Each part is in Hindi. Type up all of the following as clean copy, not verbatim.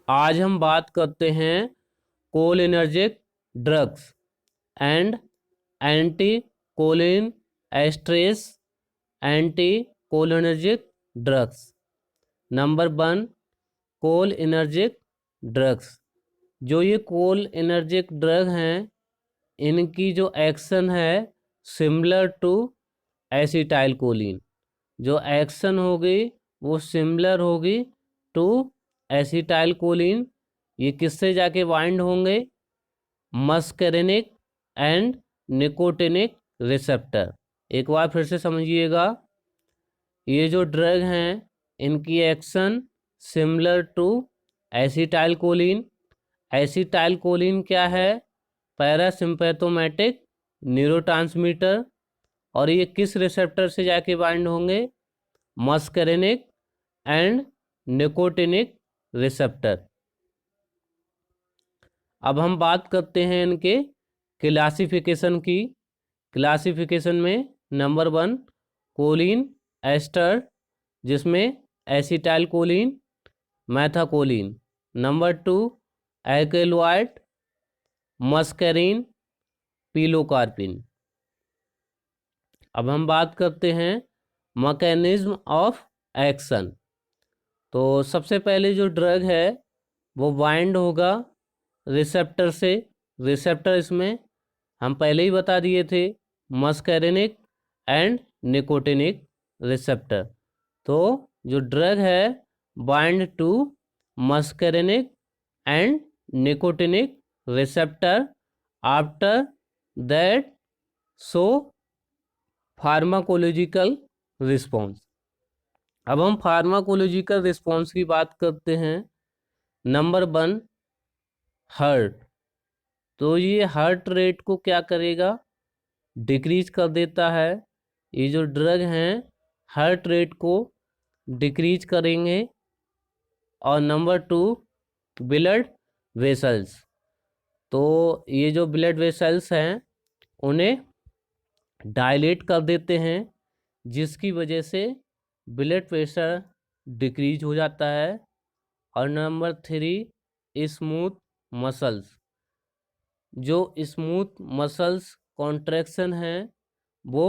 आज हम बात करते हैं cholinergic drugs and anti cholinesterase anti cholinergic drugs. Number 1, cholinergic drugs. जो ये कोलिनर्जिक ड्रग हैं, इनकी जो एक्शन है सिमिलर टू एसिटाइल कोलिन। जो एक्शन होगी वो सिमिलर होगी टू एसिटाइल कोलिन। ये किससे जाके बाइंड होंगे? Muscarinic and nicotinic receptor. एक बार फिर से समझिएगा, ये जो ड्रग हैं इनकी action similar to acetylcholine. Acetylcholine क्या है? Parasympathomimetic neurotransmitter. और ये किस रिसेप्टर से जाके बाइंड होंगे? Muscarinic and nicotinic receptor. अब हम बात करते हैं इनके क्लासिफिकेशन की। क्लासिफिकेशन में नंबर 1, कोलिन एस्टर, जिसमें acetylcholine, methacholine. Number 2, alkaloid, muscarine, pilocarpine. अब हम बात करते हैं मैकेनिज्म ऑफ एक्शन। तो सबसे पहले जो ड्रग है वो बाइंड होगा रिसेप्टर से। रिसेप्टर इसमें हम पहले ही बता दिए थे, मस्कैरिनिक एंड निकोटिनिक रिसेप्टर। तो जो ड्रग है bind to muscarinic and nicotinic receptor after that so pharmacological response. अब हम फार्माकोलॉजिकल रिस्पॉन्स की बात करते हैं। Number 1, heart. तो ये हार्ट रेट को क्या करेगा? डिक्रीज कर देता है। ये जो ड्रग हैं हार्ट रेट को डिक्रीज करेंगे। और नंबर 2, ब्लड वेसल्स। तो ये जो ब्लड वेसल्स हैं उन्हें डायलेट कर देते हैं, जिसकी वजह से ब्लड प्रेशर डिक्रीज हो जाता है। और नंबर 3, स्मूथ मसल्स। जो स्मूथ मसल्स कॉन्ट्रैक्शन हैं वो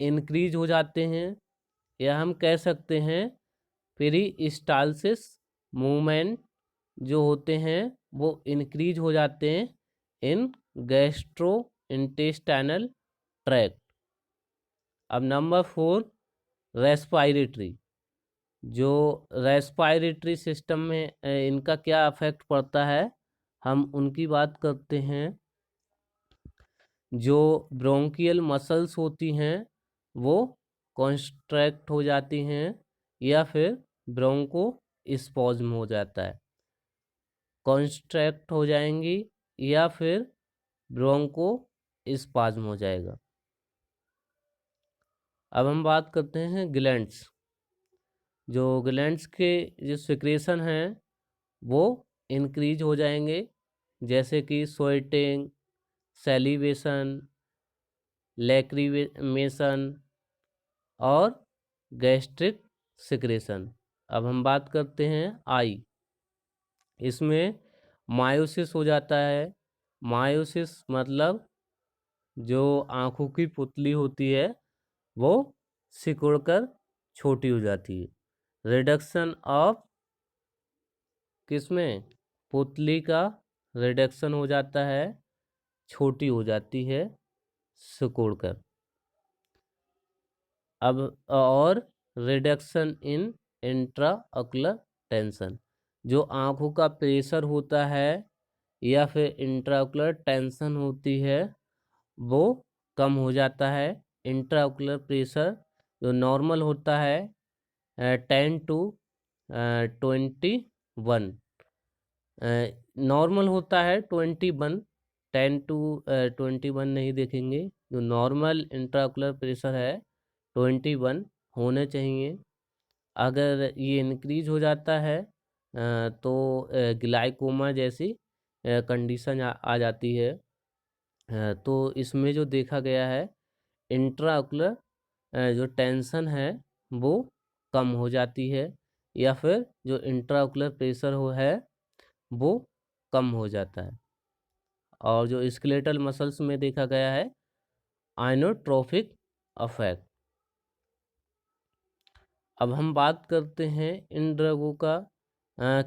इंक्रीज हो जाते हैं, या हम कह सकते हैं पेरिस्टालसिस मूवमेंट जो होते हैं वो इंक्रीज हो जाते हैं इन गैस्ट्रो इंटेस्टाइनल ट्रैक्ट। अब नंबर 4, रेस्पायरेटरी। जो रेस्पायरेटरी सिस्टम में इनका क्या अफेक्ट पड़ता है, हम उनकी बात करते हैं। जो ब्रोंकियल मसल्स होती हैं वो कॉन्स्ट्रैक्ट हो जाती हैं, या फिर ब्रोंको स्पॉज्म हो जाता है। कॉन्स्ट्रैक्ट हो जाएंगी या फिर ब्रोंको स्पाज्म हो जाएगा। अब हम बात करते हैं ग्लैंड्स। जो ग्लैंड्स के जो सिक्रेशन हैं वो इंक्रीज हो जाएंगे, जैसे कि स्वेटिंग, सैलिवेशन, लैक्रिमेशन और गैस्ट्रिक सिक्रेशन। अब हम बात करते हैं आई। इसमें मायोसिस हो जाता है। मायोसिस मतलब जो आँखों की पुतली होती है वो सिकुड़कर छोटी हो जाती है। रिडक्शन ऑफ किसमें? पुतली का रिडक्शन हो जाता है, छोटी हो जाती है सिकुड़कर। अब और रिडक्शन इन इंट्राऑक्यूलर टेंशन। जो आँखों का प्रेशर होता है या फिर इंट्राऑक्यूलर टेंशन होती है वो कम हो जाता है। इंट्राऑक्यूलर प्रेशर जो नॉर्मल होता है 10 to 21, नॉर्मल होता है 21, 10 to 21 नहीं देखेंगे। जो नॉर्मल इंट्राऑक्यूलर प्रेशर है 21 होने चाहिए। अगर ये इंक्रीज हो जाता है तो ग्लाइकोमा जैसी कंडीशन आ जाती है। तो इसमें जो देखा गया है इंट्राऑक्यूलर जो टेंशन है वो कम हो जाती है, या फिर जो इंट्राऑक्यूलर प्रेशर हो है वो कम हो जाता है। और जो स्केलेटल मसल्स में देखा गया है आइनोट्रोफिक अफेक्ट। अब हम बात करते हैं इन ड्रगों का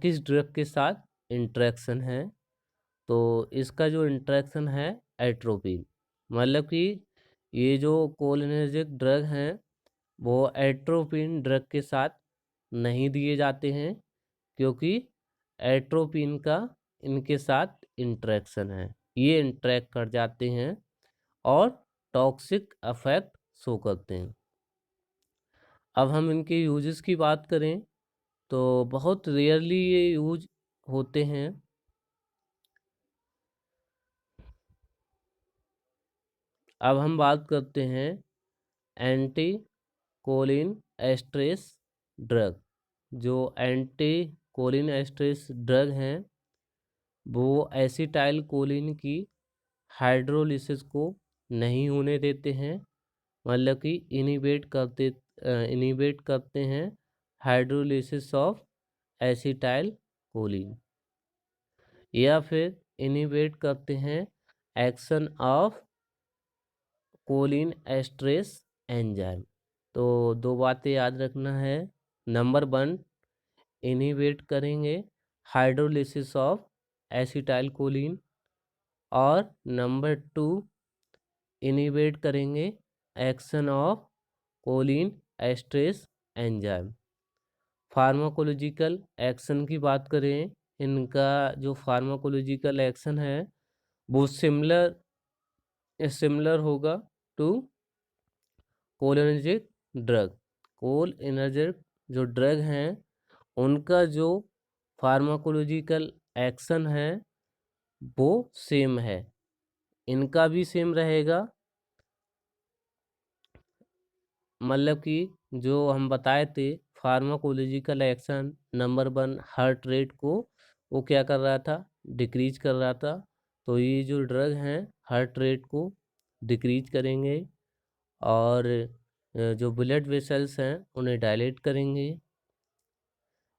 किस ड्रग के साथ इंटरेक्शन है। तो इसका जो इंटरेक्शन है एट्रोपिन, मतलब कि ये जो कोलिनर्जिक ड्रग हैं वो एट्रोपिन ड्रग के साथ नहीं दिए जाते हैं, क्योंकि एट्रोपिन का इनके साथ इंटरेक्शन है, ये इंटरेक्ट कर जाते हैं और टॉक्सिक अफेक्ट शो करते हैं। अब हम इनके यूजेस की बात करें तो बहुत रेयरली ये यूज होते हैं। अब हम बात करते हैं एंटी कोलिन एस्ट्रेस ड्रग। जो एंटी कोलिन एस्ट्रेस ड्रग हैं वो एसिटाइल कोलिन की हाइड्रोलिसिस को नहीं होने देते हैं, मतलब कि इनिबेट करते हैं हाइड्रोलिसिस ऑफ एसिटाइल कोलिन, या फिर इनिबेट करते हैं action of cholinesterase enzyme. तो दो बातें याद रखना है। नंबर 1, इनिबेट करेंगे हाइड्रोलिसिस ऑफ एसिटाइल कोलिन, और नंबर 2, इनिबेट करेंगे action of cholinesterase enzyme. Pharmacological action की बात करें, इनका जो फार्माकोलॉजिकल एक्शन है वो सिमिलर होगा टू कोलिनर्जिक ड्रग। कोलिनर्जिक जो ड्रग हैं उनका जो फार्माकोलॉजिकल एक्शन है वो सेम है, इनका भी सेम रहेगा। मतलब कि जो हम बताए थे pharmacological action, number 1 heart rate को वो क्या कर रहा था, डिक्रीज कर रहा था। तो ये जो ड्रग हैं हार्ट रेट को डिक्रीज करेंगे, और जो ब्लड वेसल्स हैं उन्हें डायलेट करेंगे,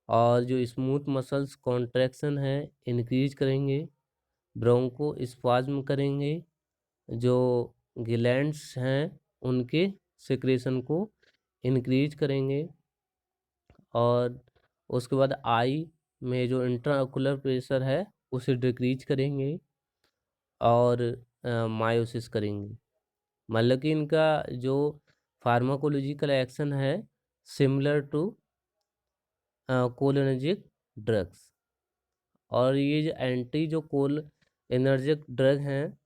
और जो स्मूथ मसल्स कॉन्ट्रैक्शन है इंक्रीज करेंगे, ब्रोंको स्पाज्म करेंगे, जो ग्लैंड्स हैं उनके सिक्रेशन को इंक्रीज करेंगे, और उसके बाद आई में जो इंट्राओकुलर प्रेशर है उसे डिक्रीज करेंगे, और मायोसिस करेंगे। मतलब कि इनका जो फार्माकोलॉजिकल एक्शन है सिमिलर टू कोलिनर्जिक ड्रग्स। और ये जो कोल एनर्जिक ड्रग हैं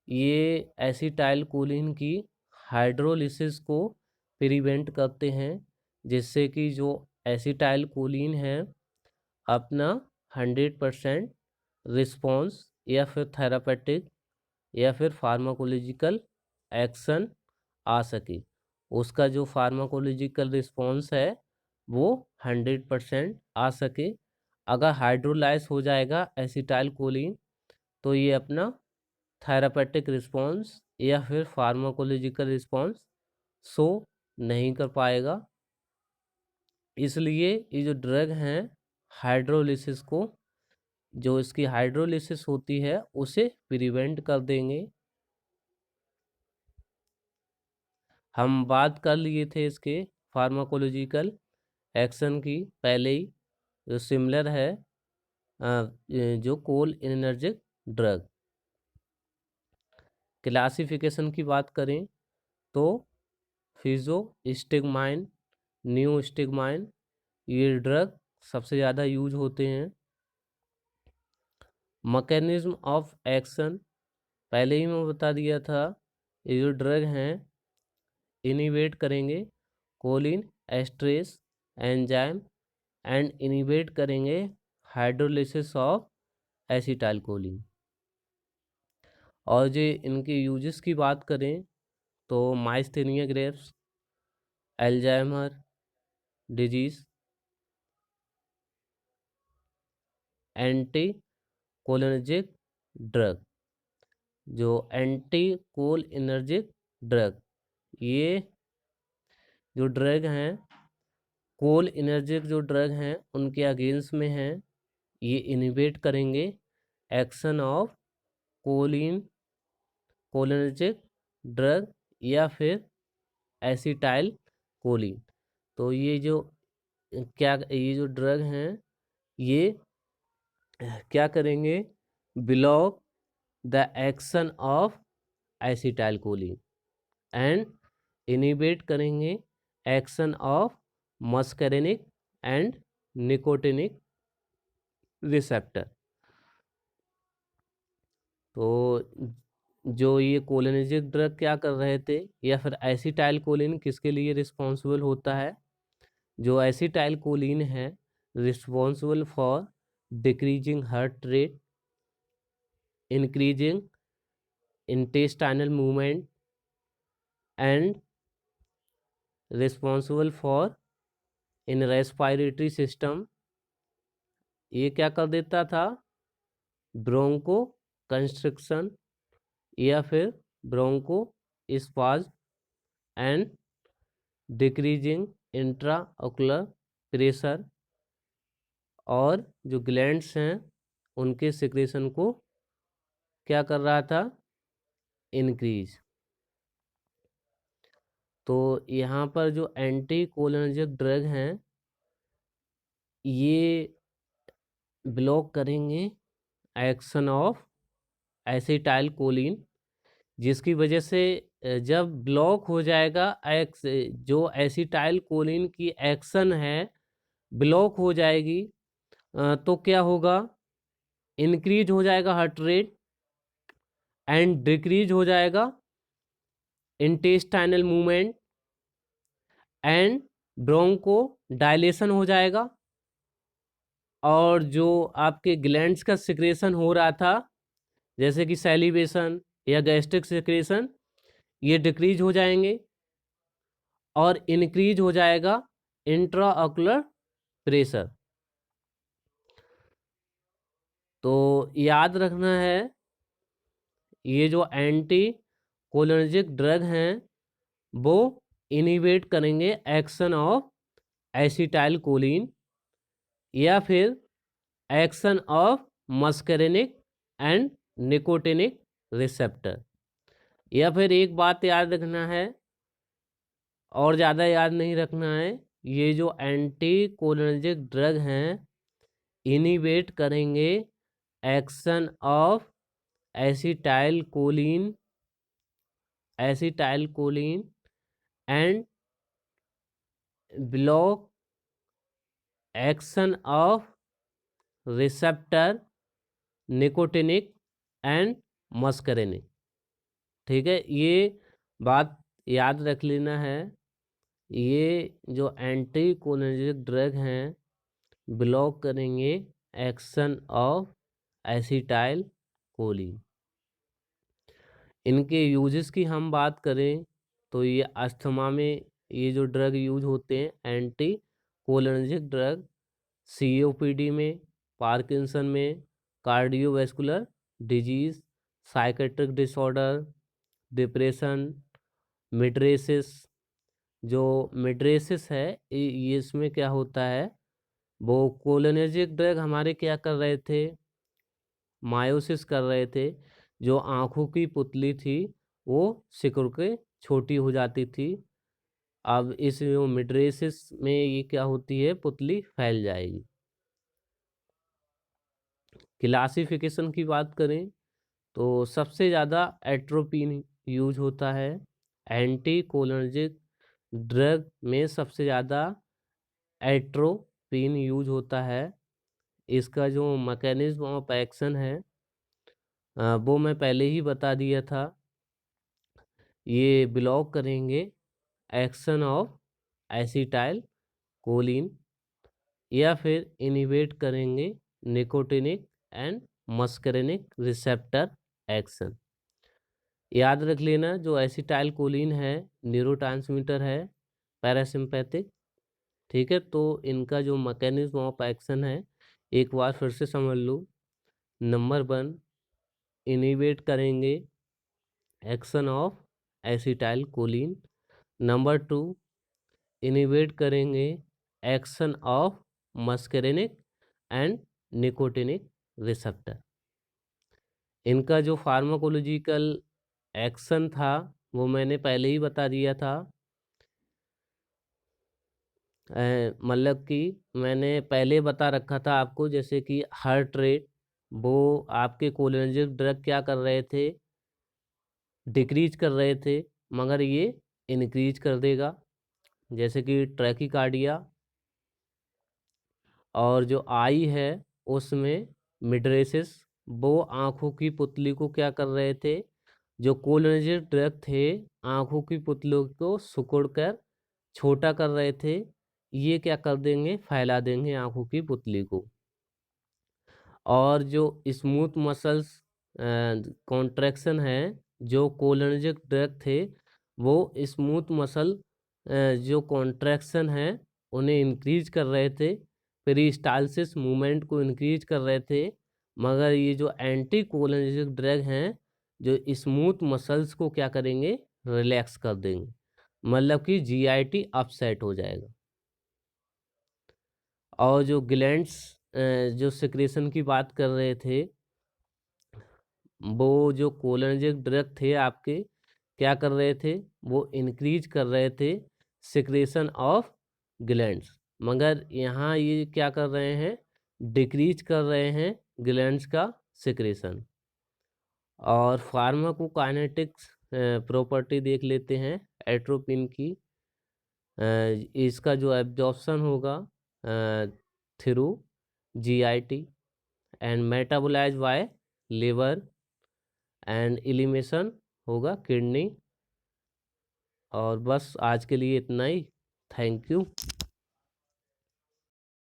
ये एसिटाइल कोलिन की हाइड्रोलिसिस को प्रिवेंट करते हैं, जिससे कि जो एसिटाइल कोलिन है अपना 100% रिस्पॉन्स या फिर थेरापेटिक या फिर फार्माकोलॉजिकल एक्शन आ सके। उसका जो फार्माकोलॉजिकल रिस्पॉन्स है वो 100% आ सके। अगर हाइड्रोलाइज हो जाएगा एसिटाइल कोलिन तो ये अपना थेरापेटिक रिस्पॉन्स या फिर फार्माकोलॉजिकल रिस्पॉन्स शो नहीं कर पाएगा। इसलिए ये जो ड्रग हैं हाइड्रोलिसिस को, जो इसकी हाइड्रोलिसिस होती है उसे प्रिवेंट कर देंगे। हम बात कर लिए थे इसके फार्माकोलॉजिकल एक्शन की पहले ही, जो सिमिलर है जो कोल एनर्जिक ड्रग। क्लासिफिकेशन की बात करें तो फिजो स्टिगमाइन, न्यू स्टिगमाइन, ये ड्रग सबसे ज़्यादा यूज होते हैं। मैकेनिज्म ऑफ एक्शन पहले ही मैं बता दिया था, ये जो ड्रग हैं इनिवेट करेंगे कोलिन एस्ट्रेस एंजाइम एंड इनिवेट करेंगे हाइड्रोलिसिस ऑफ एसिटाइल कोलिन। और जो इनके यूजेस की बात करें तो myasthenia Graves, Alzheimer disease, anti cholinergic drug. जो एंटी कोल एनर्जिक ड्रग, ये जो ड्रग हैं कोल एनर्जिक जो ड्रग हैं उनके अगेंस्ट में हैं, ये इनिबिट करेंगे एक्शन ऑफ कोलिनर्जिक ड्रग या फिर एसिटाइल कोलिन। तो ये जो ड्रग हैं ये क्या करेंगे, block the action of acetylcholine and inhibit करेंगे action of muscarinic and nicotinic receptor. तो जो ये कोलिनर्जिक ड्रग क्या कर रहे थे, या फिर एसिटाइल कोलिन किसके लिए रिस्पॉन्सिबल होता है, जो एसिटाइल कोलिन है responsible for decreasing heart rate, increasing intestinal movement and responsible for in respiratory system। ये क्या कर देता था, ब्रोंको कंस्ट्रिक्शन या फिर bronchospasm and decreasing intraocular pressure, और जो ग्लैंड्स हैं उनके सिक्रेशन को क्या कर रहा था, इंक्रीज। तो यहाँ पर जो एंटी कोलिनर्जिक ड्रग हैं ये ब्लॉक करेंगे एक्शन ऑफ एसिटाइल कोलिन, जिसकी वजह से जब ब्लॉक हो जाएगा जो एसिटाइल कोलिन की एक्शन है ब्लॉक हो जाएगी, तो क्या होगा, इंक्रीज हो जाएगा हार्ट रेट एंड डिक्रीज हो जाएगा intestinal movement and bronchodilation हो जाएगा, और जो आपके ग्लैंड्स का सिक्रेशन हो रहा था जैसे कि सैलिवेशन या गैस्ट्रिक सिक्रेशन, ये डिक्रीज हो जाएंगे और इंक्रीज हो जाएगा इंट्राऑकुलर प्रेशर। तो याद रखना है ये जो एंटी कोलिनर्जिक ड्रग हैं वो इनिबिट करेंगे एक्शन ऑफ एसिटाइल कोलिन या फिर action of muscarinic and nicotinic receptor. या फिर एक बात याद रखना है और ज़्यादा याद नहीं रखना है, ये जो एंटी कोलिनर्जिक ड्रग हैं इनिबिट करेंगे action of acetylcholine and block action of receptor nicotinic and muscarinic. ठीक है, ये बात याद रख लेना है, ये जो एंटी कोलिनर्जिक ड्रग हैं ब्लॉक करेंगे एक्शन ऑफ एसिटाइल कोलिन। इनके यूजेस की हम बात करें तो ये अस्थमा में ये जो ड्रग यूज होते हैं एंटी कोलिनर्जिक ड्रग, सीओपीडी में, पार्किंसन में, cardiovascular disease, psychiatric disorder, depression, mydriasis. जो मिड्रेसिस है ये इसमें क्या होता है, वो कोलिनर्जिक ड्रग हमारे क्या कर रहे थे, मायोसिस कर रहे थे, जो आँखों की पुतली थी वो सिकुड़ के छोटी हो जाती थी। अब इस मिड्रेसिस में ये क्या होती है, पुतली फैल जाएगी। क्लासिफिकेशन की बात करें तो सबसे ज़्यादा एट्रोपिन यूज होता है, एंटी कोलिनर्जिक ड्रग में सबसे ज़्यादा एट्रोपिन यूज होता है। इसका जो मैकेनिज्म ऑफ एक्शन है वो मैं पहले ही बता दिया था, ये ब्लॉक करेंगे एक्शन ऑफ एसिटाइल कोलिन या फिर इनिबिट करेंगे nicotinic and muscarinic receptor action. याद रख लेना जो एसिटाइल कोलिन है न्यूरोट्रांसमीटर है पैरासिम्पैथिक। ठीक है, तो इनका जो मैकेनिज्म ऑफ एक्शन है एक बार फिर से समझ लो। नंबर 1, इनिबिट करेंगे action of acetylcholine. Number 2, inhibit करेंगे action of muscarinic and nicotinic receptor. इनका जो फार्माकोलॉजिकल एक्शन था वो मैंने पहले ही बता दिया था। मतलब कि मैंने पहले बता रखा था आपको, जैसे कि हार्ट रेट, वो आपके कोलिनर्जिक ड्रग क्या कर रहे थे, डिक्रीज कर रहे थे, मगर ये इंक्रीज कर देगा। जैसे कि ट्रैकीकार्डिया, और जो आई है उसमें मिड्रेसिस, वो आँखों की पुतली को क्या कर रहे थे, जो कोलिनर्जिक ड्रग थे आँखों की पुतलियों को सिकुड़कर छोटा कर रहे थे, ये क्या कर देंगे, फैला देंगे आँखों की पुतली को। और जो स्मूथ मसल्स कॉन्ट्रैक्शन है, जो कोलिनर्जिक ड्रग थे वो स्मूथ मसल जो कॉन्ट्रैक्शन है उन्हें इंक्रीज कर रहे थे, पेरिस्टालसिस मूवमेंट को इंक्रीज कर रहे थे। मगर ये जो एंटी कोलिनर्जिक ड्रग हैं जो स्मूथ मसल्स को क्या करेंगे, रिलैक्स कर देंगे, मतलब कि जीआईटी अपसेट हो जाएगा। और जो ग्लैंड्स जो सिक्रेशन की बात कर रहे थे, वो जो कोलिनर्जिक ड्रग थे आपके क्या कर रहे थे, वो इंक्रीज कर रहे थे सिक्रेशन ऑफ ग्लैंड्स, मगर यहाँ ये क्या कर रहे हैं, डिक्रीज कर रहे हैं ग्लैंड्स का सिक्रेशन। और फार्माकोकाइनेटिक्स प्रॉपर्टी देख लेते हैं एट्रोपिन की। इसका जो एब्जॉर्प्शन होगा through GIT and metabolize by liver and elimination होगा किडनी। और बस आज के लिए इतना ही। Thank you.